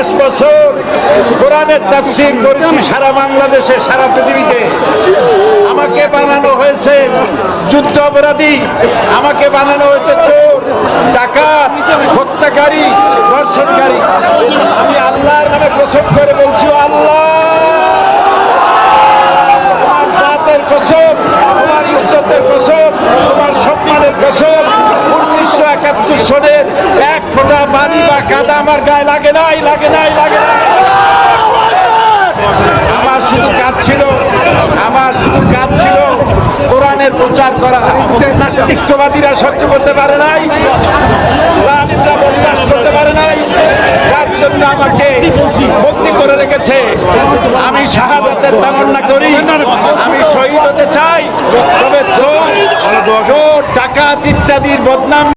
50 বছর কোরআনের তাফসীর করেছি সারা বাংলাদেশে, সারা পৃথিবীতে। আমাকে বানানো হয়েছে যুদ্ধ অপরাধী, আমাকে বানানো হয়েছে চোর, ডাকাত, হত্যাকারী, ধর্ষণকারী। আমি আল্লাহর নামে কসম করে বলছি, আল্লাহ তোমার জাতের কসম, তোমার ইজ্জতের কসম, তোমার সম্মানের কসম, 1971 সনের এক ফোঁটা পানি বা কাদা আমার গায়ে লাগে নাই, লাগে নাই, লাগে নাই। আমার শুধু কাজ ছিল কোরআনের প্রচার করা। নাস্তিকবাদীরা সহ্য করতে পারে নাই, জালিমরা বরদাস্ত করতে পারে নাই, যার জন্য আমাকে বন্দী করে রেখেছে। আমি শাহাদাতের তামান্না করি, আমি শহীদ হতে চাই, তবে চোর, ডাকাত ইত্যাদির বদনাম